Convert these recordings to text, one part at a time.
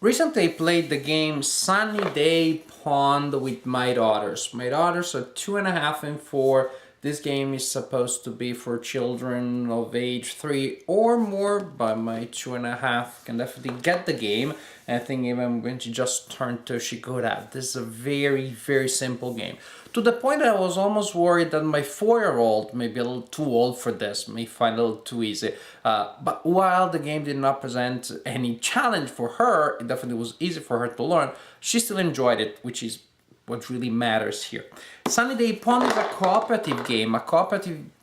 Recently, I played the game Sunny Day Pond with my daughters. My daughters are 2.5 and 4. This game is supposed to be for children of age 3 or more, but my 2.5 can definitely get the game. And I think even I'm going to just turn Toshikoda. This is a very, very simple game. To the point that I was almost worried that my 4-year-old may be a little too old for this, may find it a little too easy. But while the game did not present any challenge for her, it definitely was easy for her to learn, she still enjoyed it, which is what really matters here. Sunny Day Pond is a cooperative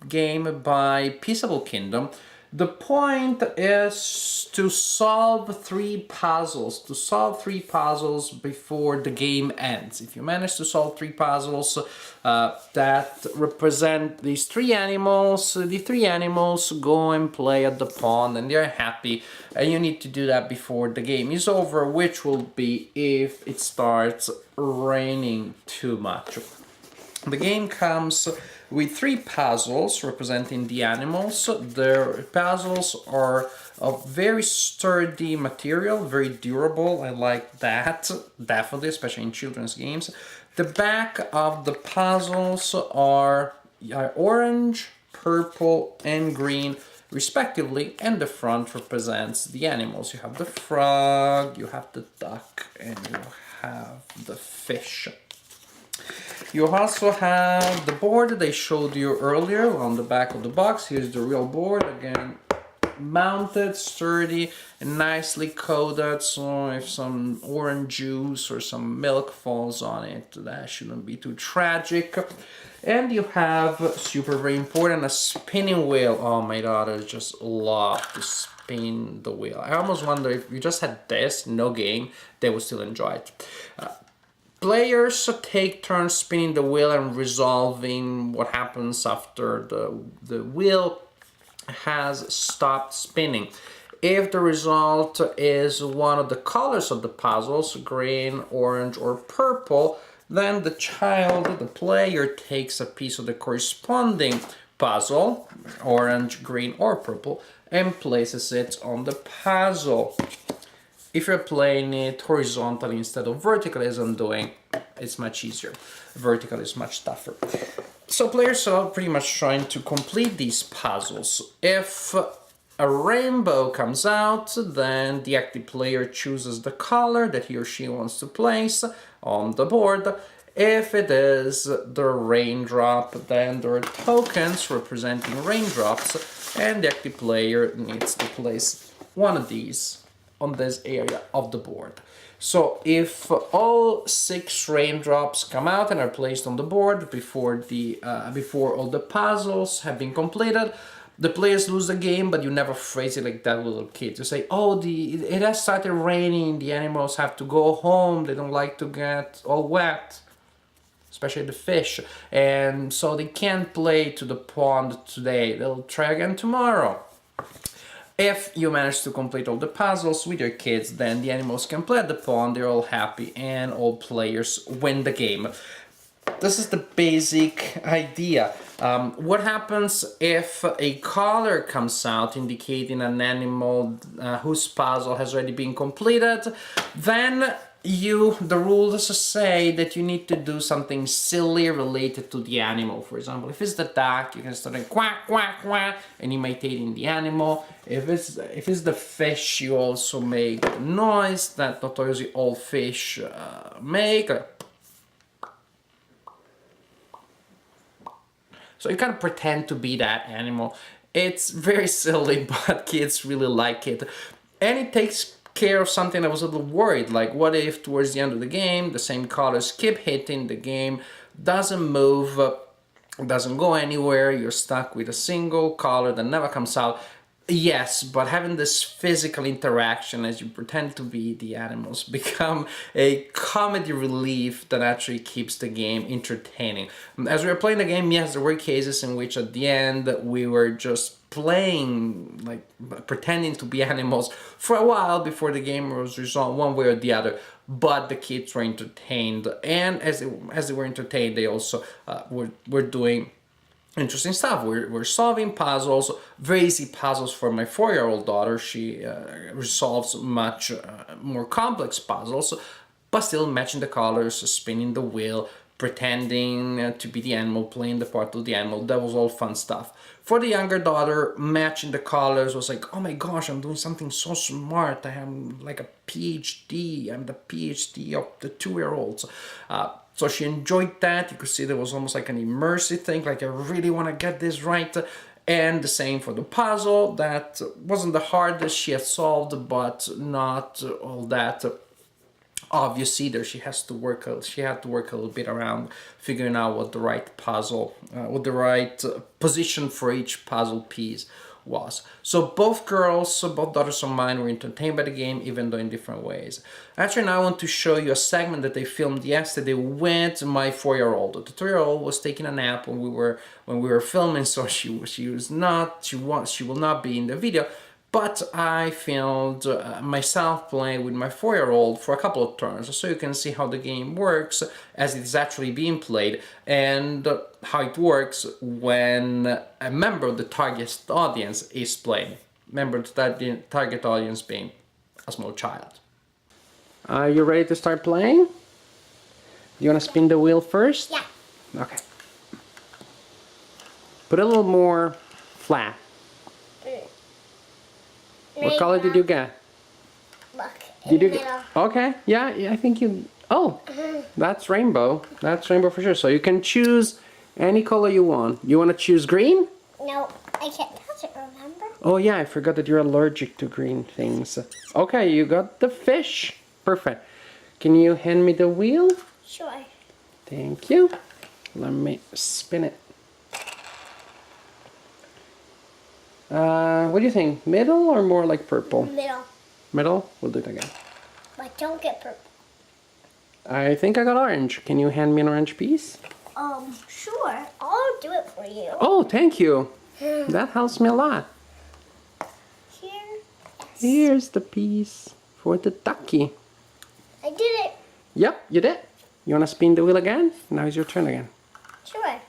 game by Peaceable Kingdom. The point is to solve three puzzles, before the game ends. If you manage to solve three puzzles that represent these three animals, the three animals go and play at the pond and they're happy, and you need to do that before the game is over, which will be if it starts raining too much. The game comes with three puzzles representing the animals. The puzzles are of very sturdy material, very durable. I like that, definitely, especially in children's games. The back of the puzzles are orange, purple, and green, respectively, and the front represents the animals. You have the frog, you have the duck, and you have the fish. You also have the board that I showed you earlier on the back of the box. Here's the real board, again, mounted, sturdy, and nicely coated, so if some orange juice or some milk falls on it, that shouldn't be too tragic. And you have, super very important, a spinning wheel. Oh, my daughters just love to spin the wheel. I almost wonder if you just had this, no game, they would still enjoy it. Players take turns spinning the wheel and resolving what happens after the wheel has stopped spinning. If the result is one of the colors of the puzzles, green, orange, or purple, then the player takes a piece of the corresponding puzzle, orange, green, or purple, and places it on the puzzle. If you're playing it horizontally instead of vertically, as I'm doing, it's much easier. Vertical is much tougher. So players are pretty much trying to complete these puzzles. If a rainbow comes out, then the active player chooses the color that he or she wants to place on the board. If it is the raindrop, then there are tokens representing raindrops, and the active player needs to place one of these on this area of the board. So if all 6 raindrops come out and are placed on the board before all the puzzles have been completed, the players lose the game, but you never phrase it like that, little kids. You say, oh, it has started raining, the animals have to go home, they don't like to get all wet, especially the fish, and so they can't play to the pond today, they'll try again tomorrow. If you manage to complete all the puzzles with your kids, then the animals can play at the pond, they're all happy, and all players win the game. This is the basic idea. What happens if a color comes out indicating an animal whose puzzle has already been completed? Then the rules say that you need to do something silly related to the animal. For example, if it's the duck, you can start a quack, quack, quack, and imitating the animal. If it's the fish, you also make the noise that notoriously all fish make. So you kind of pretend to be that animal. It's very silly, but kids really like it. And it takes care of something I was a little worried, like what if towards the end of the game the same colors keep hitting, the game doesn't move, doesn't go anywhere, you're stuck with a single color that never comes out. Yes, but having this physical interaction as you pretend to be the animals become a comedy relief that actually keeps the game entertaining. As we were playing the game, yes, there were cases in which at the end we were just playing, like pretending to be animals for a while before the game was resolved one way or the other, but the kids were entertained, and as they were entertained, they also were doing interesting stuff. We're solving puzzles, very easy puzzles for my 4-year-old daughter. She resolves much more complex puzzles, but still matching the colors, spinning the wheel, pretending to be the animal, playing the part of the animal. That was all fun stuff. For the younger daughter, matching the colors was like, oh my gosh, I'm doing something so smart. I am like a PhD. I'm the PhD of the 2-year-olds. So she enjoyed that. You could see there was almost like an immersive thing, like I really want to get this right. And the same for the puzzle. That wasn't the hardest she had solved, but not all that obvious either. She had to work a little bit around figuring out what the right puzzle, what the right position for each puzzle piece was. So both daughters of mine were entertained by the game, even though in different ways. Actually, now I want to show you a segment that they filmed yesterday with my 4-year-old. The 3-year-old was taking a nap when we were filming, so she will not be in the video. But I filmed myself playing with my 4-year-old for a couple of turns, so you can see how the game works as it is actually being played, and how it works when a member of the target audience is playing. Remember that the target audience being a small child. Are you ready to start playing? You want to spin the wheel first? Yeah. Okay. Put a little more flat. What color did you get? Look, Did you middle. Okay, yeah, I think you... Oh, that's rainbow. That's rainbow for sure. So you can choose any color you want. You want to choose green? No, I can't touch it, remember? Oh yeah, I forgot that you're allergic to green things. Okay, you got the fish. Perfect. Can you hand me the wheel? Sure. Thank you. Let me spin it. What do you think? Middle or more like purple? Middle. Middle? We'll do it again. But don't get purple. I think I got orange. Can you hand me an orange piece? Sure. I'll do it for you. Oh, thank you. That helps me a lot. Here. Yes. Here's the piece for the ducky. I did it. Yep, you did. You want to spin the wheel again? Now it's your turn again. Sure.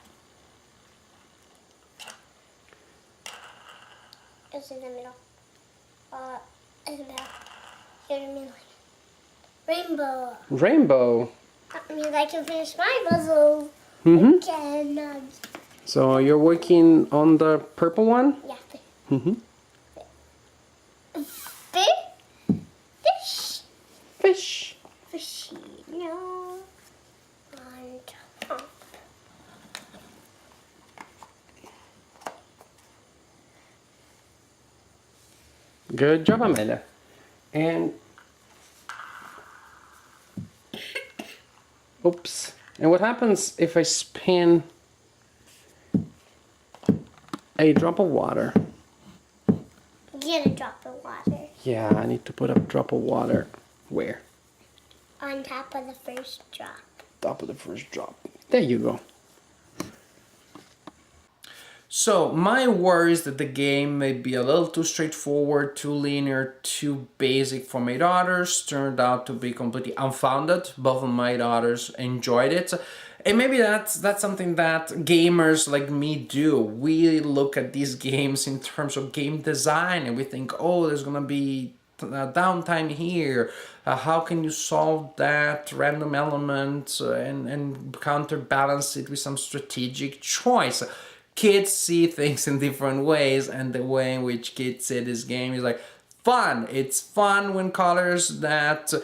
It's in the middle. In the middle. Here in the middle. Rainbow. Rainbow. That means I can finish my puzzle. Mm-hmm. Again. So you're working on the purple one? Yeah. Mm-hmm. Fish. Fish. Fishy. No. On top. Good job, Amelia. And oops. And what happens if I spin a drop of water? Get a drop of water. Yeah, I need to put a drop of water. Where? On top of the first drop. Top of the first drop. There you go. So my worry is that the game may be a little too straightforward, too linear, too basic for my daughters. Turned out to be completely unfounded. Both of my daughters enjoyed it. And maybe that's something that gamers like me do. We look at these games in terms of game design and we think, oh, there's gonna be downtime here. How can you solve that random element and counterbalance it with some strategic choice? Kids see things in different ways, and the way in which kids see this game is like fun. It's fun when colors that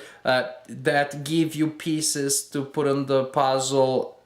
give you pieces to put on the puzzle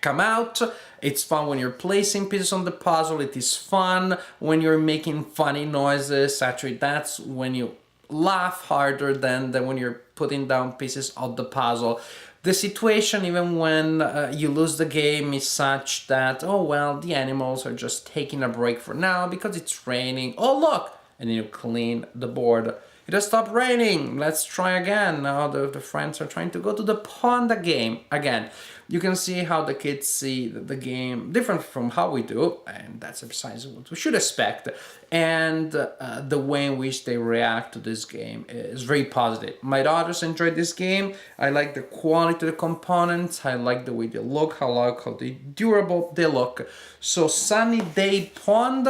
come out. It's fun when you're placing pieces on the puzzle. It is fun when you're making funny noises. Actually, that's when you laugh harder than when you're putting down pieces of the puzzle. The situation, even when you lose the game, is such that, oh well, the animals are just taking a break for now because it's raining. Oh look! And then you clean the board. It has stopped raining. Let's try again. Now the friends are trying to go to the pond again. You can see how the kids see the game different from how we do, and that's precisely what we should expect. And the way in which they react to this game is very positive. My daughters enjoyed this game. I like the quality of the components. I like the way they look. I like how durable they look. So Sunny Day Pond,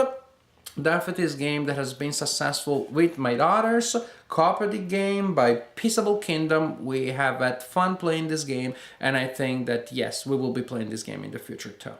definitely is a game that has been successful with my daughters. Cooperative game by Peaceable Kingdom. We have had fun playing this game, and I think that yes, we will be playing this game in the future too.